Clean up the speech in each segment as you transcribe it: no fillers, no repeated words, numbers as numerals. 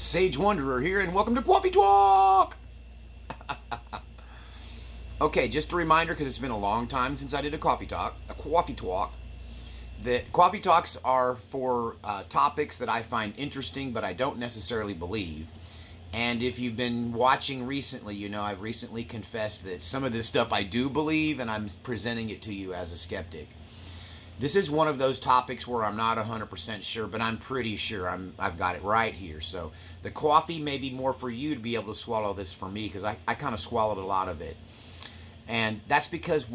Sage Wanderer here, and welcome to Coffee Talk! Okay, just a reminder, because it's been a long time since I did a Coffee Talk, that Coffee Talks are for topics that I find interesting, but I don't necessarily believe. And if you've been watching recently, you know I've recently confessed that some of this stuff I do believe, and I'm presenting it to you as a skeptic. This is one of those topics where I'm not 100% sure, but I'm pretty sure I've got it right here. So the coffee may be more for you to be able to swallow this for me, because I kind of swallowed a lot of it. And that's because of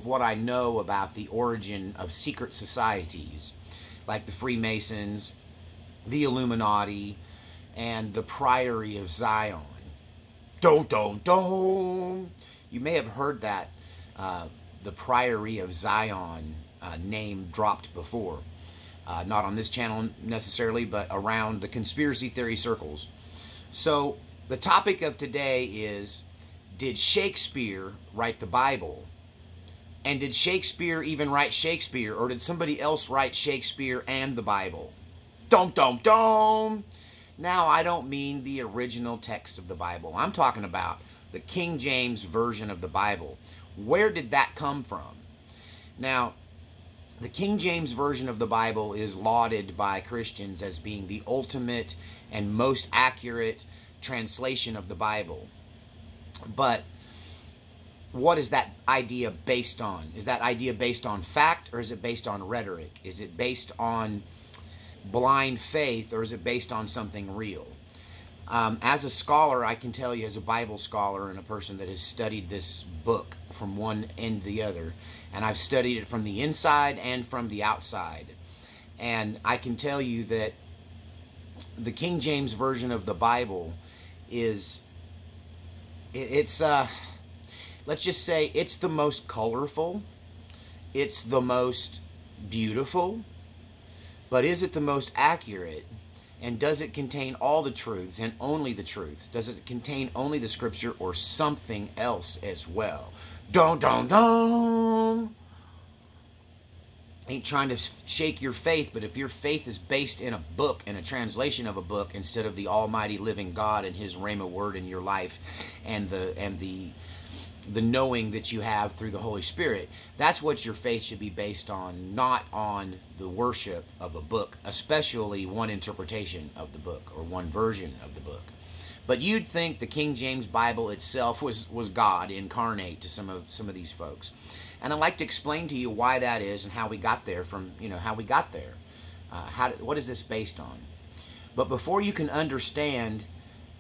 what I know about the origin of secret societies, like the Freemasons, the Illuminati, and the Priory of Zion. Don't. You may have heard that the Priory of Zion name dropped before. Not on this channel necessarily, but around the conspiracy theory circles. So the topic of today is, did Shakespeare write the Bible? And did Shakespeare even write Shakespeare, or did somebody else write Shakespeare and the Bible? Now, I don't mean the original text of the Bible. I'm talking about the King James Version of the Bible. Where did that come from? Now, the King James Version of the Bible is lauded by Christians as being the ultimate and most accurate translation of the Bible. But what is that idea based on? Is that idea based on fact, or is it based on rhetoric? Is it based on blind faith, or is it based on something real? As a scholar, I can tell you, as a Bible scholar and a person that has studied this book from one end to the other, and I've studied it from the inside and from the outside, and I can tell you that the King James Version of the Bible is, let's just say it's the most colorful, it's the most beautiful, but is it the most accurate? And does it contain all the truths and only the truth? Does it contain only the scripture or something else as well? Ain't trying to shake your faith, but if your faith is based in a book, in a translation of a book, instead of the almighty living God and his Rhema word in your life, and the knowing that you have through the Holy Spirit, that's what your faith should be based on, not on the worship of a book, especially one interpretation of the book or one version of the book. But you'd think the King James Bible itself was God incarnate to some of these folks. And I'd like to explain to you why that is and how we got there what is this based on? But before you can understand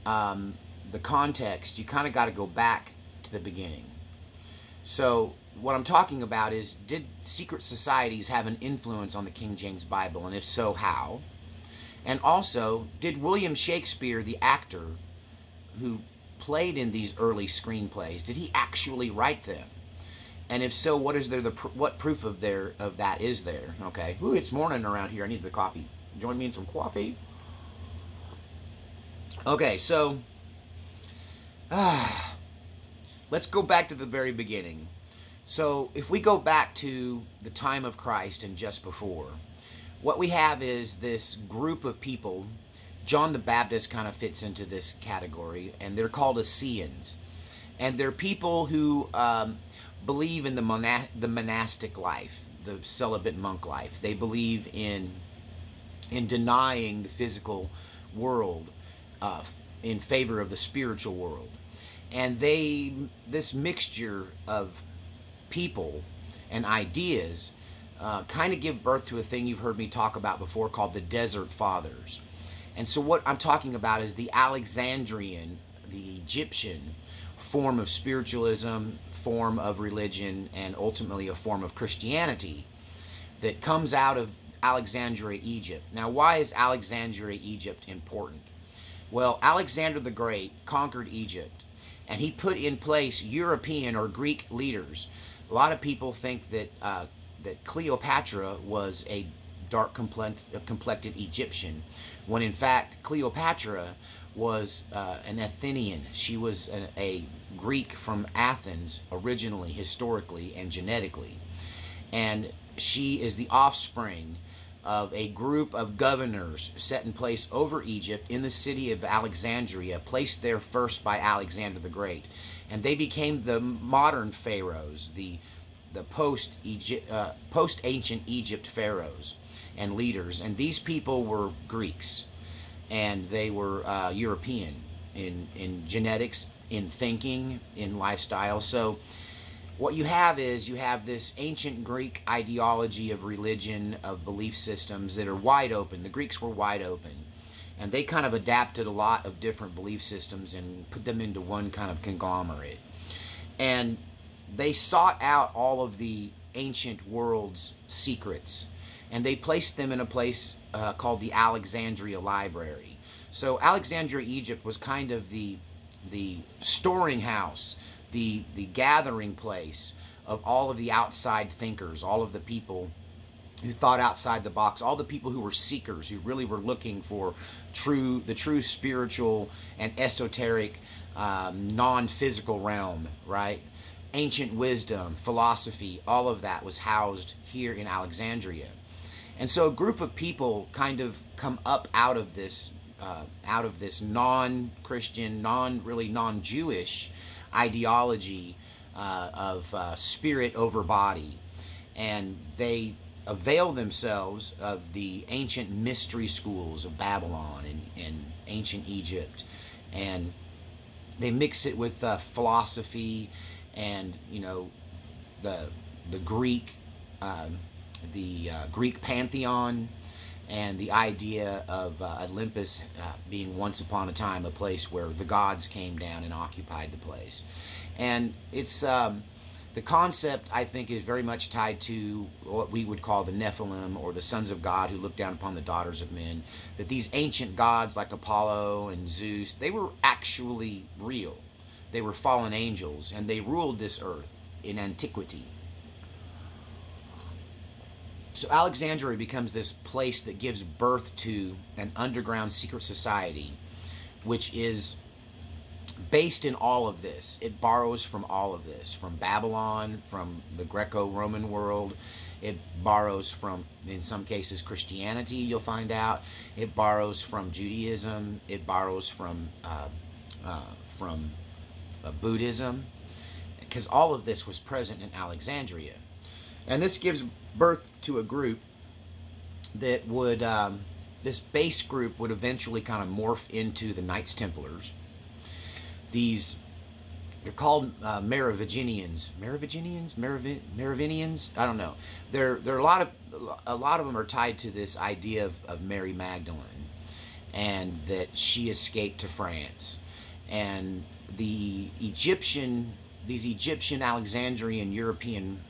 the context, you kind of got to go back to the beginning. So what I'm talking about is, did secret societies have an influence on the King James Bible, and if so, how? And also, did William Shakespeare, the actor who played in these early screenplays, did he actually write them? And if so, what proof of that is there? Okay. Ooh, it's morning around here. I need the coffee. Join me in some coffee. Okay, so let's go back to the very beginning. So if we go back to the time of Christ and just before, what we have is this group of people. John the Baptist kind of fits into this category, and they're called Essenes. And they're people who believe in the monastic life, the celibate monk life. They believe in denying the physical world in favor of the spiritual world. And this mixture of people and ideas kind of give birth to a thing you've heard me talk about before called the Desert Fathers. And so what I'm talking about is the Alexandrian, the Egyptian form of spiritualism, form of religion, and ultimately a form of Christianity that comes out of Alexandria, Egypt. Now, why is Alexandria, Egypt important? Well, Alexander the Great conquered Egypt, and he put in place European or Greek leaders. A lot of people think that that Cleopatra was a dark complected Egyptian, when in fact Cleopatra was an Athenian. She was a Greek from Athens originally, historically, and genetically. And she is the offspring of a group of governors set in place over Egypt in the city of Alexandria, placed there first by Alexander the Great. And they became the modern pharaohs, the post-ancient Egypt pharaohs and leaders. And these people were Greeks, and they were European in genetics, in thinking, in lifestyle. So what you have is you have this ancient Greek ideology of religion, of belief systems that are wide open. The Greeks were wide open, and they kind of adapted a lot of different belief systems and put them into one kind of conglomerate. And they sought out all of the ancient world's secrets, and they placed them in a place called the Alexandria Library. So Alexandria, Egypt was kind of the storing house, the gathering place of all of the outside thinkers, all of the people who thought outside the box, all the people who were seekers, who really were looking for the true spiritual and esoteric, non-physical realm, right? Ancient wisdom, philosophy, all of that was housed here in Alexandria. And so a group of people kind of come up out of this non-Christian, really non-Jewish ideology of spirit over body, and they avail themselves of the ancient mystery schools of Babylon and ancient Egypt, and they mix it with philosophy and, you know, the Greek pantheon, and the idea of Olympus being once upon a time a place where the gods came down and occupied the place. And it's the concept, I think, is very much tied to what we would call the Nephilim, or the sons of God who look down upon the daughters of men. That these ancient gods like Apollo and Zeus, they were actually real. They were fallen angels, and they ruled this earth in antiquity. So Alexandria becomes this place that gives birth to an underground secret society, which is based in all of this. It borrows from all of this, from Babylon, from the Greco-Roman world. It borrows from, in some cases, Christianity, you'll find out. It borrows from Judaism. It borrows from Buddhism, because all of this was present in Alexandria. And this gives birth to a group that would, this base group would eventually kind of morph into the Knights Templars. They're called Merovingians. Merovingians? I don't know. There are a lot of them are tied to this idea of Mary Magdalene, and that she escaped to France. And these Egyptian Alexandrian European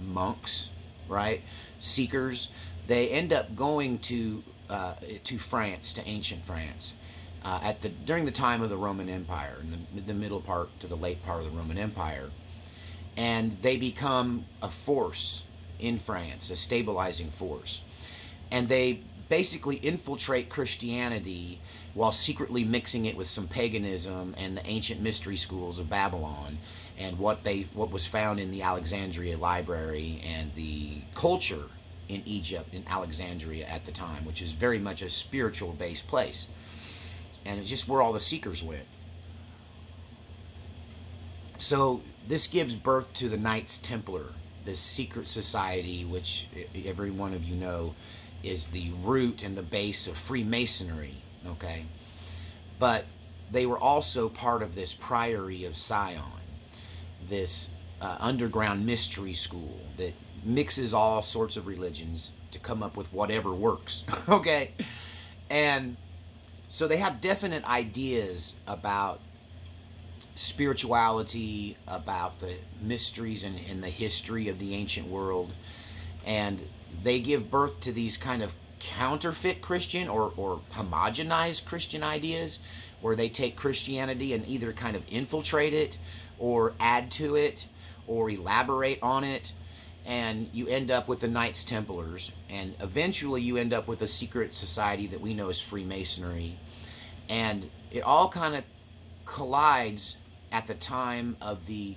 monks, right, seekers, they end up going to France, to ancient France, during the time of the Roman Empire, in the middle part to the late part of the Roman Empire, and they become a force in France, a stabilizing force, and they basically infiltrate Christianity while secretly mixing it with some paganism and the ancient mystery schools of Babylon, and what was found in the Alexandria Library and the culture in Egypt, in Alexandria at the time, which is very much a spiritual-based place. And it's just where all the seekers went. So this gives birth to the Knights Templar, this secret society, which every one of you know is the root and the base of Freemasonry, okay? But they were also part of this Priory of Sion, this underground mystery school that mixes all sorts of religions to come up with whatever works, okay? And so they have definite ideas about spirituality, about the mysteries and the history of the ancient world, and they give birth to these kind of counterfeit Christian or homogenized Christian ideas, where they take Christianity and either kind of infiltrate it or add to it or elaborate on it, and you end up with the Knights Templars, and eventually you end up with a secret society that we know as Freemasonry. And it all kind of collides at the time of the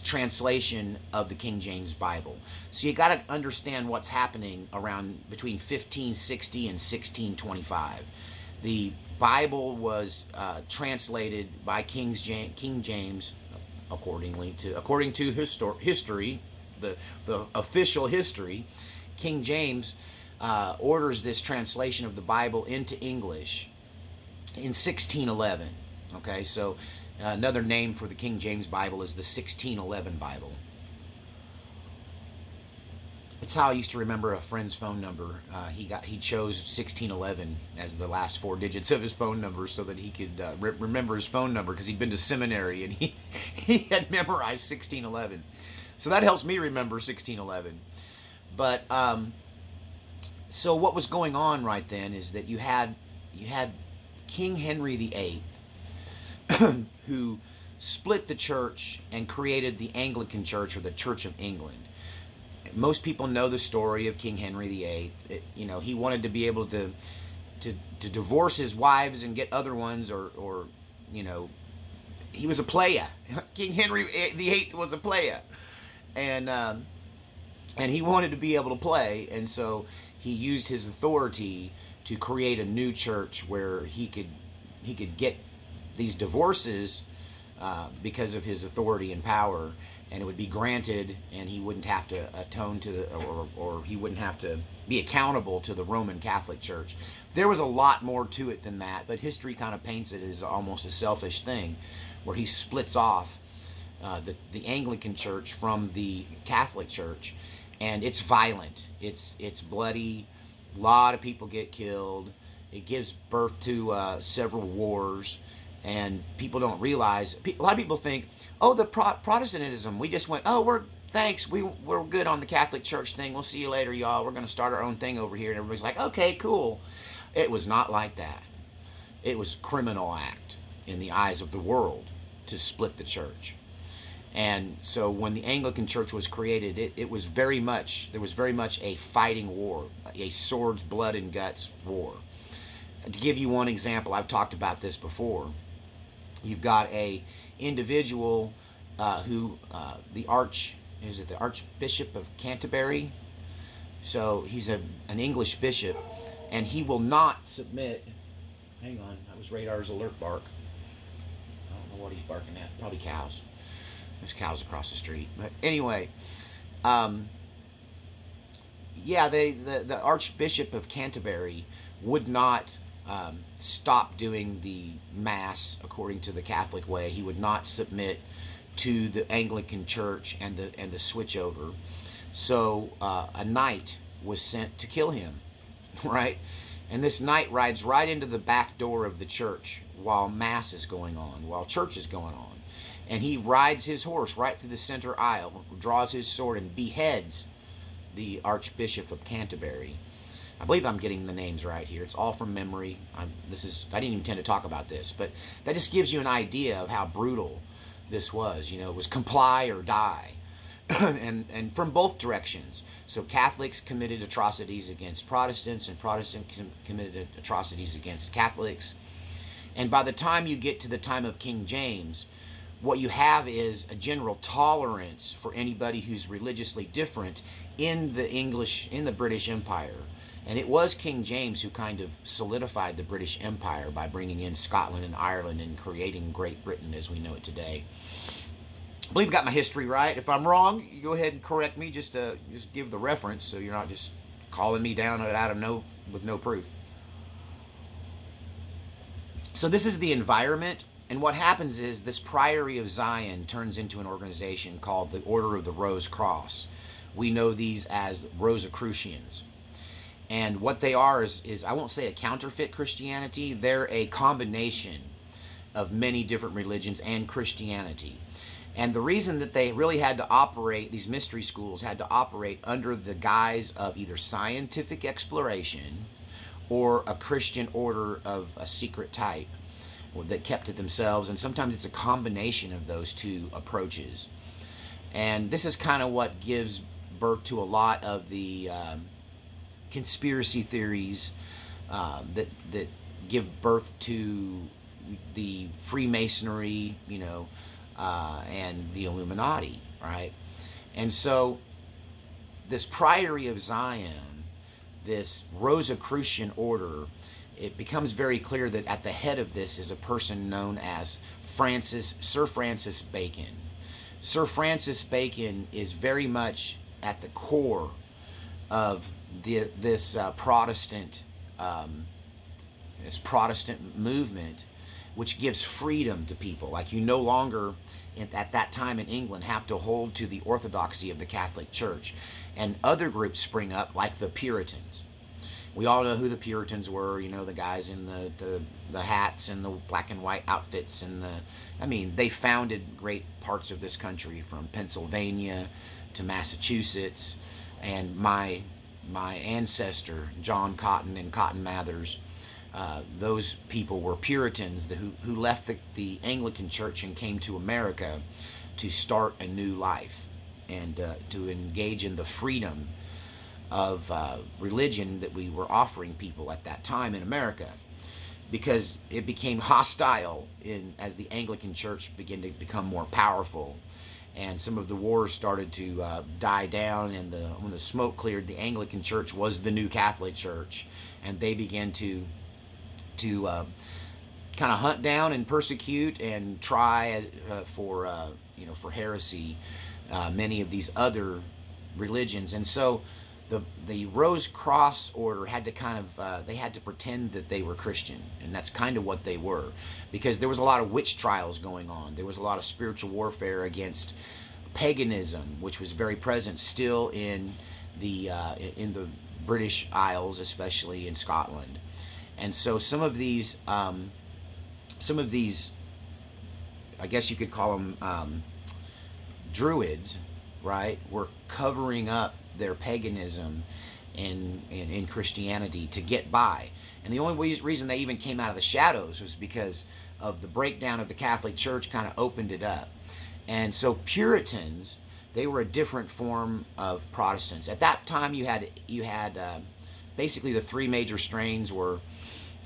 translation of the King James Bible. So you got to understand what's happening around between 1560 and 1625. The Bible was translated by King James, according to history, the official history. King James orders this translation of the Bible into English in 1611. Okay, so another name for the King James Bible is the 1611 Bible. It's how I used to remember a friend's phone number. He chose 1611 as the last 4 digits of his phone number so that he could remember his phone number, because he'd been to seminary and he had memorized 1611. So that helps me remember 1611. But so what was going on right then is that you had King Henry VIII, who split the church and created the Anglican Church, or the Church of England. Most people know the story of King Henry VIII. He wanted to be able to divorce his wives and get other ones, or he was a playa. King Henry VIII was a playa, and he wanted to be able to play, and so he used his authority to create a new church where he could get these divorces because of his authority and power, and it would be granted, and he wouldn't have to atone to or he wouldn't have to be accountable to the Roman Catholic Church. There was a lot more to it than that, but history kind of paints it as almost a selfish thing, where he splits off the Anglican Church from the Catholic Church, and it's violent, it's bloody. A lot of people get killed. It gives birth to several wars, and people don't realize. A lot of people think, oh, the Protestantism, we just went, oh, we're good on the Catholic Church thing. We'll see you later, y'all. We're going to start our own thing over here. And everybody's like, okay, cool. It was not like that. It was a criminal act in the eyes of the world to split the church. And so when the Anglican Church was created, there was very much a fighting war, a swords, blood, and guts war. To give you one example, I've talked about this before. You've got a individual who, the Archbishop of Canterbury? So he's an English bishop, and he will not submit. Hang on, that was Radar's alert bark. I don't know what he's barking at. Probably cows. There's cows across the street. But anyway, yeah, the Archbishop of Canterbury would not stop doing the Mass according to the Catholic way. He would not submit to the Anglican Church and the switchover. So a knight was sent to kill him, right? And this knight rides right into the back door of the church while Mass is going on, while church is going on. And he rides his horse right through the center aisle, draws his sword, and beheads the Archbishop of Canterbury. I believe I'm getting the names right here. It's all from memory. I didn't even intend to talk about this, but that just gives you an idea of how brutal this was. It was comply or die, and from both directions. So Catholics committed atrocities against Protestants, and Protestants committed atrocities against Catholics. And by the time you get to the time of King James, what you have is a general tolerance for anybody who's religiously different in the British Empire. And it was King James who kind of solidified the British Empire by bringing in Scotland and Ireland and creating Great Britain as we know it today. I believe I got my history right. If I'm wrong, you go ahead and correct me. Just give the reference, so you're not just calling me down with no proof. So this is the environment. And what happens is this Priory of Zion turns into an organization called the Order of the Rose Cross. We know these as Rosicrucians. And what they are is I won't say a counterfeit Christianity. They're a combination of many different religions and Christianity. And the reason that they really had to operate, these mystery schools had to operate under the guise of either scientific exploration or a Christian order of a secret type that kept to themselves, and sometimes it's a combination of those two approaches. And this is kind of what gives birth to a lot of the conspiracy theories that give birth to the Freemasonry, and the Illuminati, right? And so this Priory of Zion, this Rosicrucian order, it becomes very clear that at the head of this is a person known as Sir Francis Bacon. Sir Francis Bacon is very much at the core of this Protestant movement, which gives freedom to people. Like, you no longer, at that time in England, have to hold to the orthodoxy of the Catholic Church. And other groups spring up, like the Puritans. We all know who the Puritans were, you know, the guys in the hats and the black and white outfits. And I mean, they founded great parts of this country, from Pennsylvania to Massachusetts. And my ancestor, John Cotton and Cotton Mathers, those people were Puritans who left the Anglican Church and came to America to start a new life and to engage in the freedom of religion that we were offering people at that time in America, because it became hostile as the Anglican Church began to become more powerful, and some of the wars started to die down, and when the smoke cleared, the Anglican Church was the new Catholic Church, and they began to kind of hunt down and persecute and try for heresy many of these other religions. And so the Rose Cross order had to they had to pretend that they were Christian, and that's kind of what they were, because there was a lot of witch trials going on. There was a lot of spiritual warfare against paganism, which was very present still in the British Isles, especially in Scotland. And so some of these, I guess you could call them druids, right, were covering up their paganism in Christianity to get by. And the only reason they even came out of the shadows was because of the breakdown of the Catholic Church kind of opened it up. And so Puritans, they were a different form of Protestants. At that time, you had basically the three major strains were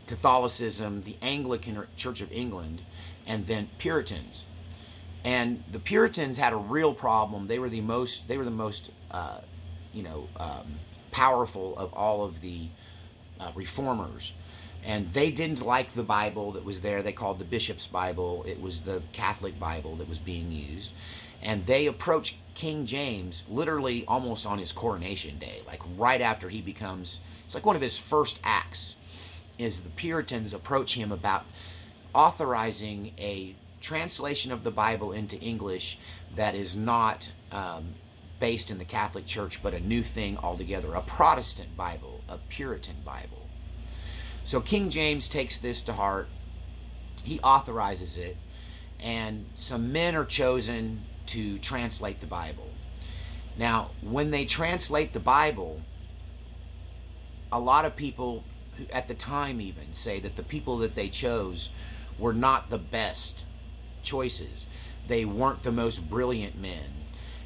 Catholicism, the Anglican Church of England, and then Puritans. And the Puritans had a real problem. They were the most powerful of all of the reformers. And they didn't like the Bible that was there. They called the Bishop's Bible. It was the Catholic Bible that was being used. And they approached King James literally almost on his coronation day, like right after he becomes, it's like one of his first acts, is the Puritans approach him about authorizing a translation of the Bible into English that is not based in the Catholic Church, but a new thing altogether, a Protestant Bible, a Puritan Bible. So King James takes this to heart. He authorizes it, and some men are chosen to translate the Bible. Now, when they translate the Bible, a lot of people at the time even say that the people that they chose were not the best choices. They weren't the most brilliant men.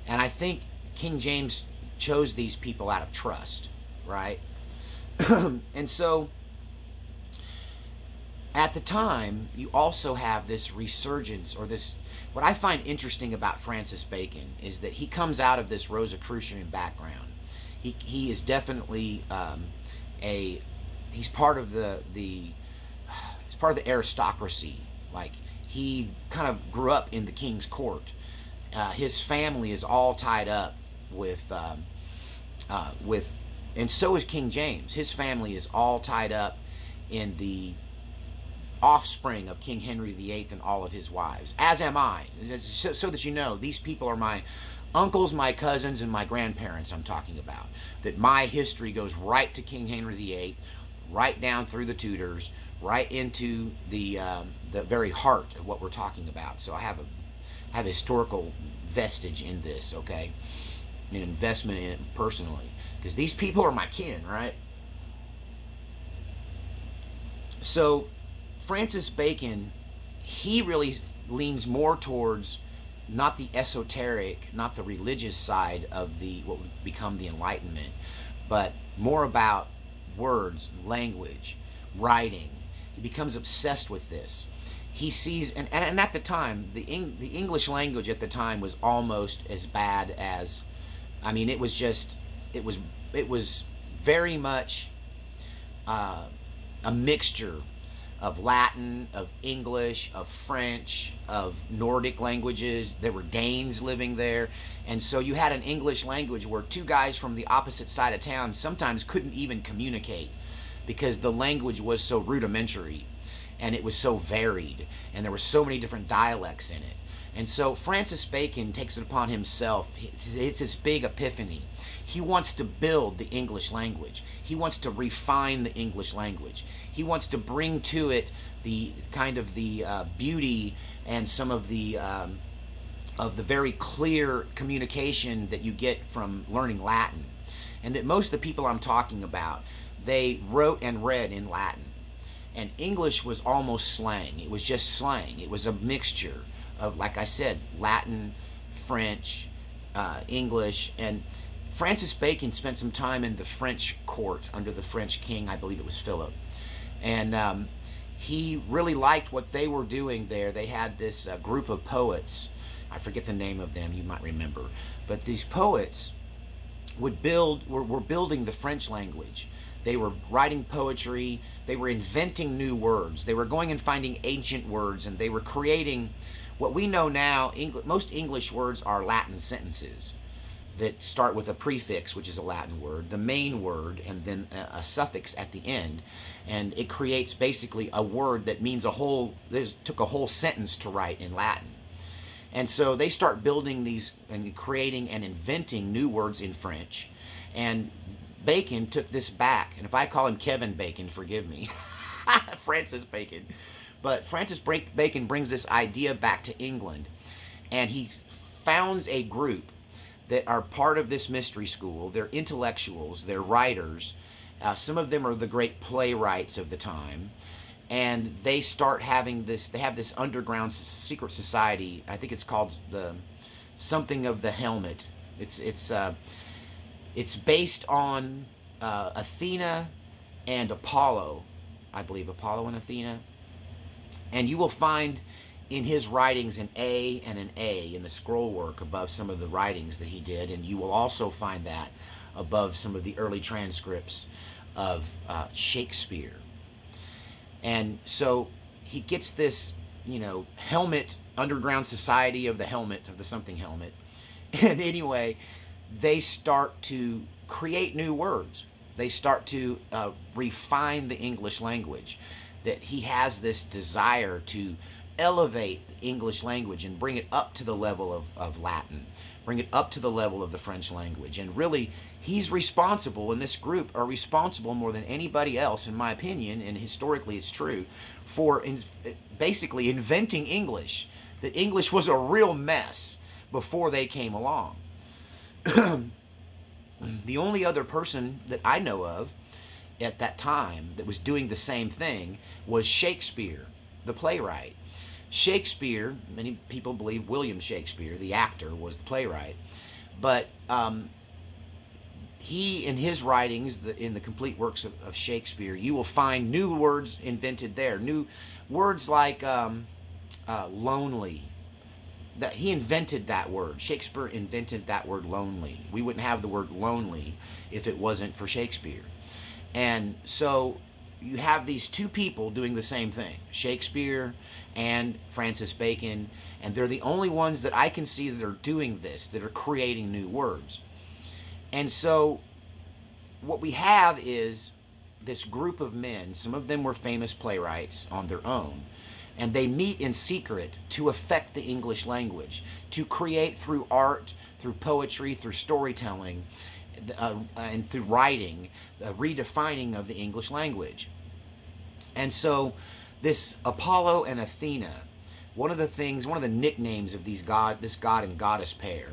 And I think King James chose these people out of trust, right? And so at the time, you also have this resurgence, or this, what I find interesting about Francis Bacon is that he comes out of this Rosicrucian background. He is definitely he's part of the aristocracy. Like, he kind of grew up in the king's court. His family is all tied up with, and so is King James. His family is all tied up in the offspring of King Henry VIII and all of his wives, as am I. So that you know, these people are my uncles, my cousins, and my grandparents I'm talking about. That my history goes right to King Henry VIII, right down through the Tudors, right into the very heart of what we're talking about. So I have a historical vestige in this, okay? An investment in it personally, because these people are my kin, right? So Francis Bacon, he really leans more towards not the esoteric, not the religious side of what would become the Enlightenment, but more about words, language, writing. He becomes obsessed with this. he sees, and at the time, the English language at the time was almost as bad as, I mean, it was just, it was very much a mixture of Latin, of English, of French, of Nordic languages. There were Danes living there. And so you had an English language where two guys from the opposite side of town sometimes couldn't even communicate because the language was so rudimentary and it was so varied and there were so many different dialects in it. And so Francis Bacon takes it upon himself. It's this big epiphany. He wants to build the English language. He wants to refine the English language. He wants to bring to it the kind of the beauty and some of the very clear communication that you get from learning Latin. And that most of the people I'm talking about, they wrote and read in Latin. And English was almost slang. It was just slang. It was a mixture of, like I said, Latin, French, English. And Francis Bacon spent some time in the French court under the French king, I believe it was Philip. And he really liked what they were doing there. They had this group of poets. I forget the name of them, you might remember. But these poets were building the French language. They were writing poetry. They were inventing new words. They were going and finding ancient words, and they were creating what we know now. Most English words are Latin sentences that start with a prefix, which is a Latin word, the main word, and then a suffix at the end. And it creates basically a word that means took a whole sentence to write in Latin. And so they start building these and creating and inventing new words in French. And Bacon took this back. And if I call him Kevin Bacon, forgive me. Francis Bacon. But Francis Bacon brings this idea back to England. And he founds a group that are part of this mystery school. They're intellectuals. They're writers. Some of them are the great playwrights of the time. And they start having this, they have this underground secret society. I think it's called the something of the helmet. It's based on Athena and Apollo, I believe, Apollo and Athena. And you will find in his writings an A and an A in the scroll work above some of the writings that he did. And you will also find that above some of the early transcripts of Shakespeare. And so he gets this, you know, helmet, underground society of the helmet, of the something helmet. And anyway, they start to create new words. They start to refine the English language. That he has this desire to elevate the English language and bring it up to the level of Latin, bring it up to the level of the French language. And really, he's responsible, and this group are responsible more than anybody else, in my opinion, and historically it's true, for basically inventing English. That English was a real mess before they came along. The only other person that I know of at that time that was doing the same thing was Shakespeare, the playwright. Shakespeare, many people believe William Shakespeare, the actor, was the playwright. But he, in his writings, in the complete works of Shakespeare, you will find new words invented there. New words like lonely. That he invented that word. Shakespeare invented that word lonely. We wouldn't have the word lonely if it wasn't for Shakespeare. And so you have these two people doing the same thing, Shakespeare and Francis Bacon, and they're the only ones that I can see that are doing this, that are creating new words. And so what we have is this group of men. Some of them were famous playwrights on their own, and they meet in secret to affect the English language, to create through art, through poetry, through storytelling, and through writing, redefining of the English language. And so this Apollo and Athena, one of the nicknames of this god and goddess pair,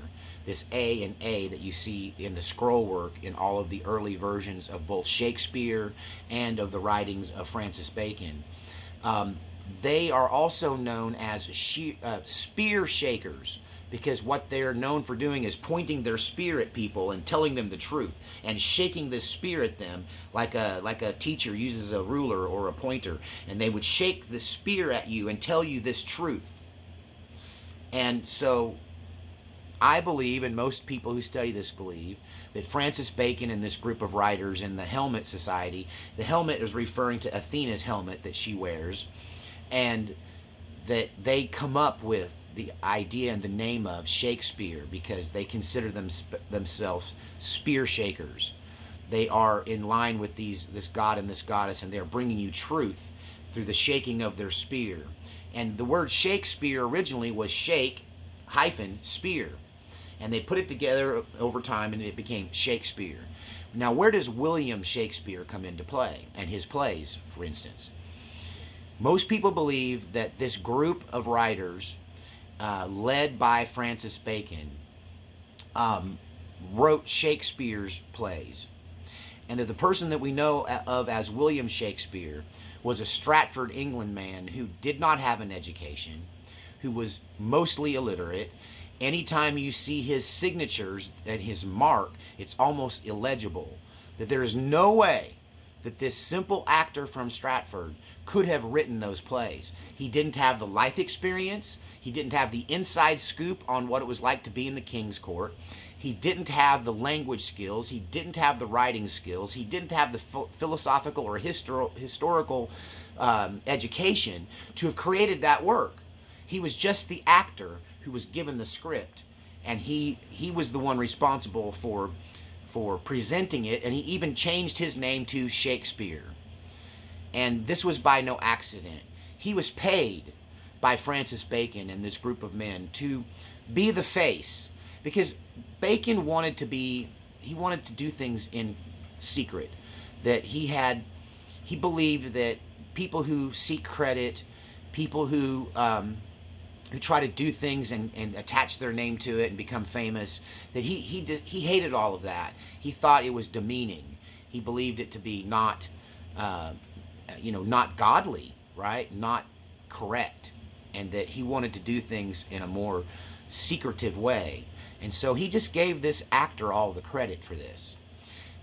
this A and A that you see in the scroll work in all of the early versions of both Shakespeare and of the writings of Francis Bacon, they are also known as spear shakers, because what they're known for doing is pointing their spear at people and telling them the truth and shaking this spear at them like a teacher uses a ruler or a pointer, and they would shake the spear at you and tell you this truth. And so I believe, and most people who study this believe, that Francis Bacon and this group of writers in the Helmet Society, the helmet is referring to Athena's helmet that she wears, and that they come up with the idea and the name of Shakespeare because they consider themselves spear shakers. They are in line with this god and this goddess, and they're bringing you truth through the shaking of their spear. And the word Shakespeare originally was shake hyphen spear, and they put it together over time and it became Shakespeare. Now, where does William Shakespeare come into play, and his plays, for instance? Most people believe that this group of writers, led by Francis Bacon, wrote Shakespeare's plays, and that the person that we know of as William Shakespeare was a Stratford, England man who did not have an education, who was mostly illiterate. Anytime you see his signatures and his mark, it's almost illegible. That there is no way that this simple actor from Stratford could have written those plays. He didn't have the life experience. He didn't have the inside scoop on what it was like to be in the king's court. He didn't have the language skills. He didn't have the writing skills. He didn't have the philosophical or historical education to have created that work. He was just the actor who was given the script, and he was the one responsible for presenting it, and he even changed his name to Shakespeare. And this was by no accident. He was paid by Francis Bacon and this group of men to be the face, because Bacon wanted to do things in secret. That he believed that people who seek credit, people who try to do things and attach their name to it and become famous, that he hated all of that. He thought it was demeaning. He believed it to be not not godly, right? Not correct, and that he wanted to do things in a more secretive way. And so he just gave this actor all the credit for this.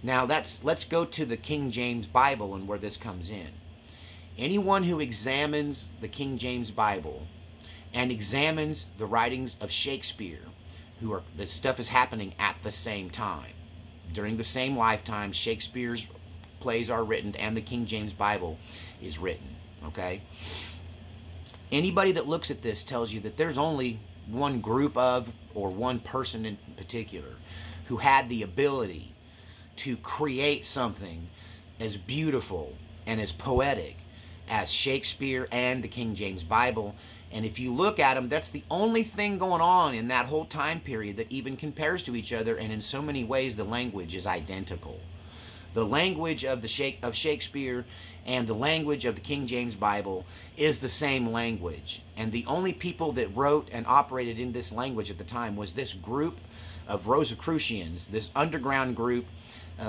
Now let's go to the King James Bible and where this comes in. Anyone who examines the King James Bible and examines the writings of Shakespeare, this stuff is happening at the same time. During the same lifetime, Shakespeare's plays are written and the King James Bible is written, okay? Anybody that looks at this tells you that there's only one group of, or one person in particular, who had the ability to create something as beautiful and as poetic as Shakespeare and the King James Bible. And if you look at them, that's the only thing going on in that whole time period that even compares to each other, and in so many ways the language is identical. The language of Shakespeare and the language of the King James Bible is the same language. And the only people that wrote and operated in this language at the time was this group of Rosicrucians, this underground group,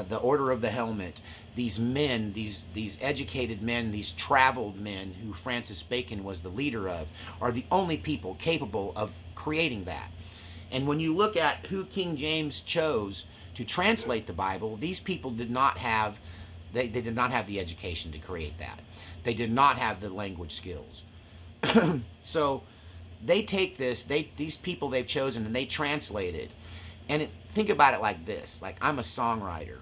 the Order of the Helmet. These men, these educated men, these traveled men who Francis Bacon was the leader of, are the only people capable of creating that. And when you look at who King James chose to translate the Bible, these people did not have, they did not have the education to create that. They did not have the language skills. So they take these people they've chosen and they translate it. And think about it like this. Like, I'm a songwriter.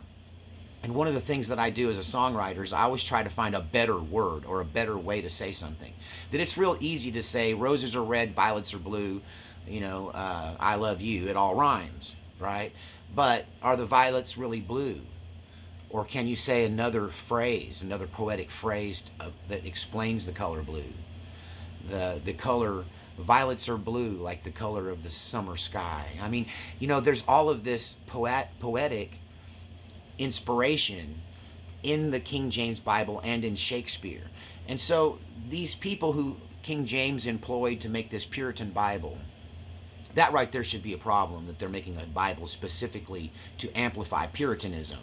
And one of the things that I do as a songwriter is I always try to find a better word or a better way to say something. That it's real easy to say roses are red, violets are blue, I love you. It all rhymes, right? But are the violets really blue? Or can you say another phrase, another poetic phrase that explains the color blue? The color, violets are blue like the color of the summer sky. I mean, there's all of this poetic inspiration in the King James Bible and in Shakespeare. And so these people who King James employed to make this Puritan Bible, that right there should be a problem, that they're making a Bible specifically to amplify Puritanism,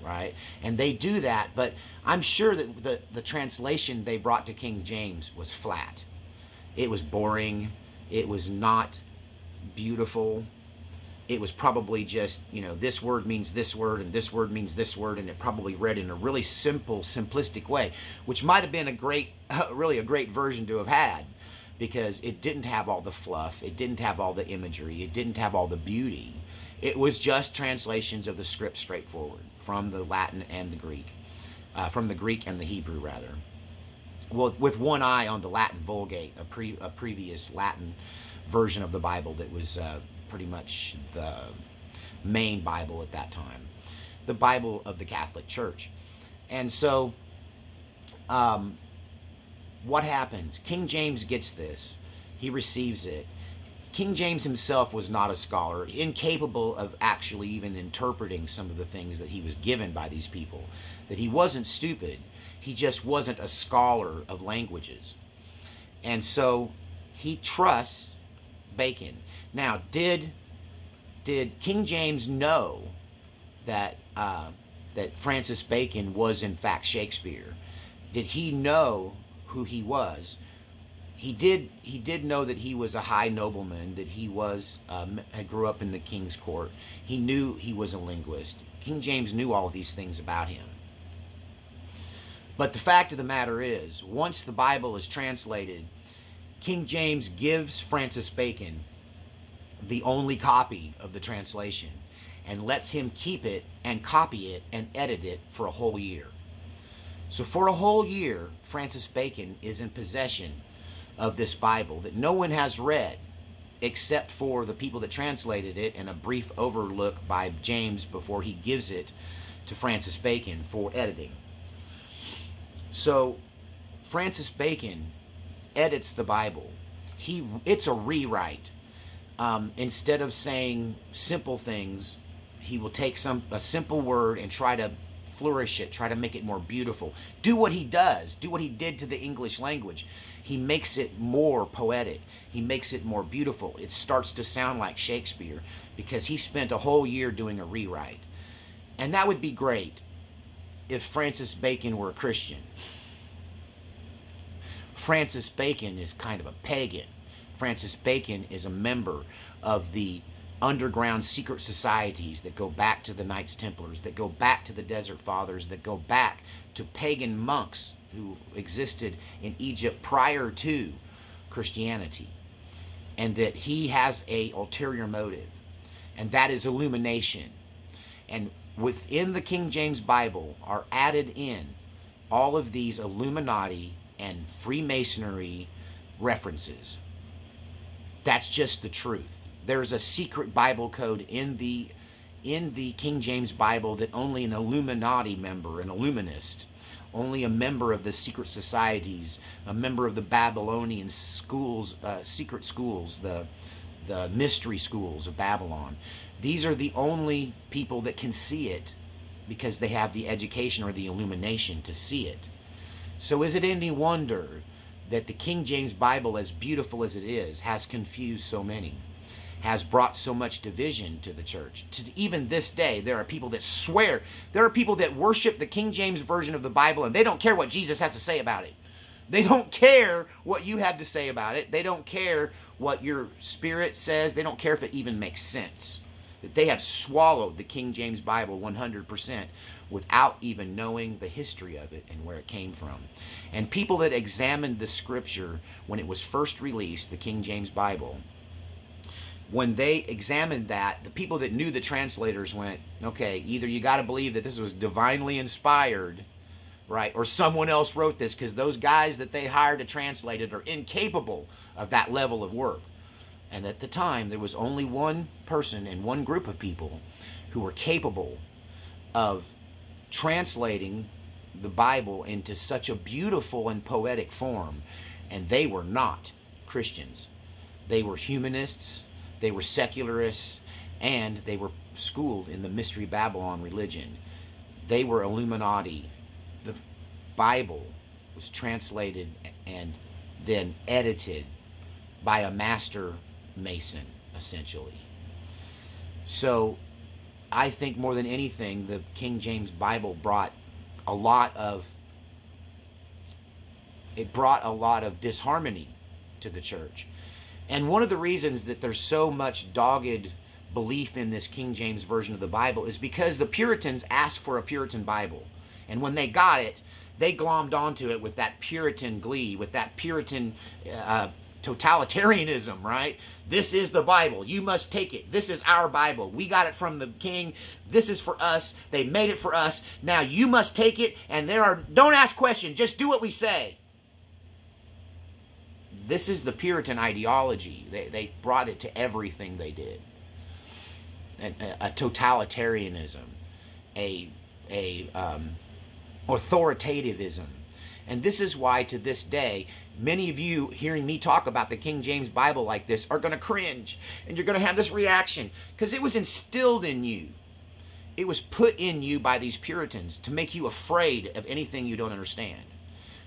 right? And they do that, but I'm sure that the translation they brought to King James was flat. It was boring. It was not beautiful. It was probably just, you know, this word means this word and this word means this word, and it probably read in a really simple, simplistic way, which might have been a great, really a great version to have had, because it didn't have all the fluff, it didn't have all the imagery, it didn't have all the beauty. It was just translations of the script straightforward from the Latin and the Greek, from the Greek and the Hebrew rather. Well, with one eye on the Latin Vulgate, a previous Latin version of the Bible that was pretty much the main Bible at that time, the Bible of the Catholic Church. And so what happens? King James gets this. He receives it. King James himself was not a scholar, incapable of actually even interpreting some of the things that he was given by these people. That he wasn't stupid. He just wasn't a scholar of languages. And so he trusts Bacon. Now, did King James know that that Francis Bacon was in fact Shakespeare? Did he know who he was? He did know that he was a high nobleman, that he was grew up in the king's court. He knew he was a linguist. King James knew all these things about him. But the fact of the matter is, once the Bible is translated, King James gives Francis Bacon the only copy of the translation and lets him keep it and copy it and edit it for a whole year. So for a whole year, Francis Bacon is in possession of this Bible that no one has read except for the people that translated it and a brief overlook by James before he gives it to Francis Bacon for editing. So Francis Bacon edits the Bible. It's a rewrite. Instead of saying simple things, he will take a simple word and try to flourish it, try to make it more beautiful. Do what he does. Do what he did to the English language. He makes it more poetic. He makes it more beautiful. It starts to sound like Shakespeare because he spent a whole year doing a rewrite. And that would be great if Francis Bacon were a Christian. Francis Bacon is kind of a pagan. Francis Bacon is a member of the underground secret societies that go back to the Knights Templars, that go back to the Desert Fathers, that go back to pagan monks who existed in Egypt prior to Christianity. And that he has an ulterior motive, and that is illumination. And within the King James Bible are added in all of these Illuminati and Freemasonry references. That's just the truth. There's a secret Bible code in the King James Bible that only an Illuminati member, an Illuminist, only a member of the secret societies, a member of the Babylonian schools, secret schools, the mystery schools of Babylon. These are the only people that can see it because they have the education or the illumination to see it. So is it any wonder that the King James Bible, as beautiful as it is, has confused so many, has brought so much division to the church? To even this day, there are people that swear, there are people that worship the King James Version of the Bible, and they don't care what Jesus has to say about it. They don't care what you have to say about it. They don't care what your spirit says. They don't care if it even makes sense. That they have swallowed the King James Bible 100% without even knowing the history of it and where it came from. And people that examined the scripture when it was first released, the King James Bible, when they examined that, the people that knew the translators went, okay, either you got to believe that this was divinely inspired, right, or someone else wrote this, because those guys that they hired to translate it are incapable of that level of work. And at the time, there was only one person and one group of people who were capable of translating the Bible into such a beautiful and poetic form, and they were not Christians. They were humanists, they were secularists, and they were schooled in the Mystery Babylon religion. They were Illuminati. The Bible was translated and then edited by a master Mason, essentially. So I think more than anything, the King James Bible brought a lot of disharmony to the church. And one of the reasons that there's so much dogged belief in this King James Version of the Bible is because the Puritans asked for a Puritan Bible. And when they got it, they glommed onto it with that Puritan glee, with that Puritan totalitarianism, right? This is the Bible. You must take it. This is our Bible. We got it from the king. This is for us. They made it for us. Now you must take it, and don't ask questions. Just do what we say. This is the Puritan ideology. They brought it to everything they did. A totalitarianism, authoritativism. And this is why, to this day, many of you hearing me talk about the King James Bible like this are going to cringe. And you're going to have this reaction. Because it was instilled in you. It was put in you by these Puritans to make you afraid of anything you don't understand.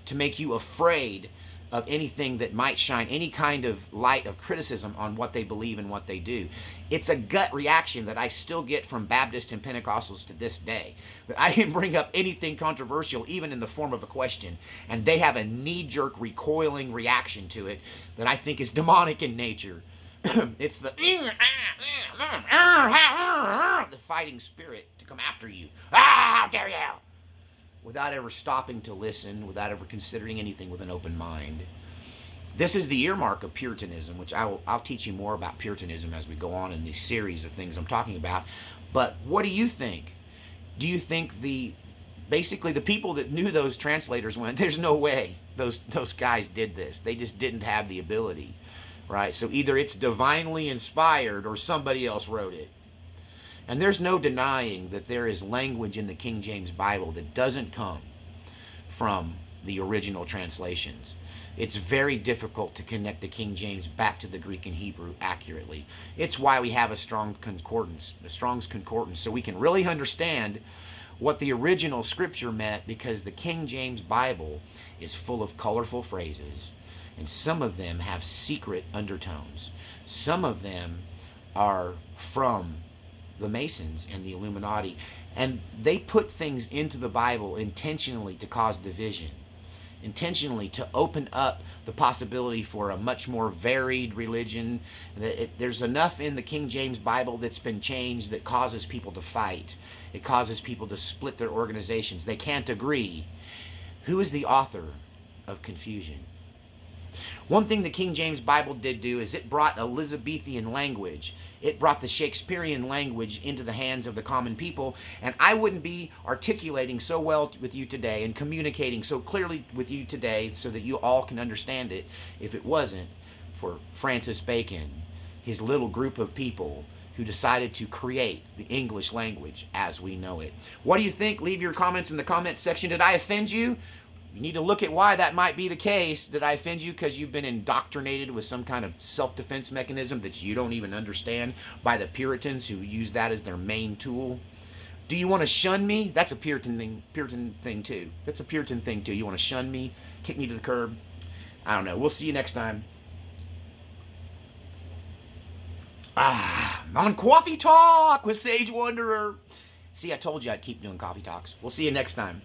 To make you afraid of anything that might shine any kind of light of criticism on what they believe and what they do. It's a gut reaction that I still get from Baptists and Pentecostals to this day. That I can bring up anything controversial, even in the form of a question, and they have a knee-jerk recoiling reaction to it that I think is demonic in nature. It's the fighting spirit to come after you. How dare you! Without ever stopping to listen, without ever considering anything with an open mind. This is the earmark of Puritanism, which I'll teach you more about Puritanism as we go on in this series of things I'm talking about. But what do you think? Do you think basically the people that knew those translators went, there's no way those guys did this. They just didn't have the ability, right? So either it's divinely inspired or somebody else wrote it. And there's no denying that there is language in the King James Bible that doesn't come from the original translations. It's very difficult to connect the King James back to the Greek and Hebrew accurately. It's why we have a Strong's Concordance, so we can really understand what the original scripture meant, because the King James Bible is full of colorful phrases, and some of them have secret undertones. Some of them are from the Masons and the Illuminati, and they put things into the Bible intentionally to cause division, intentionally to open up the possibility for a much more varied religion. There's enough in the King James Bible that's been changed that causes people to fight. It causes people to split their organizations. They can't agree. Who is the author of confusion? One thing the King James Bible did do is it brought Elizabethan language. It brought the Shakespearean language into the hands of the common people. And I wouldn't be articulating so well with you today and communicating so clearly with you today so that you all can understand it if it wasn't for Francis Bacon, his little group of people who decided to create the English language as we know it. What do you think? Leave your comments in the comments section. Did I offend you? You need to look at why that might be the case. Did I offend you because you've been indoctrinated with some kind of self-defense mechanism that you don't even understand by the Puritans who use that as their main tool? Do you want to shun me? That's a Puritan thing too. That's a Puritan thing too. You want to shun me? Kick me to the curb? I don't know. We'll see you next time. On Coffee Talk with Sage Wanderer. See, I told you I'd keep doing coffee talks. We'll see you next time.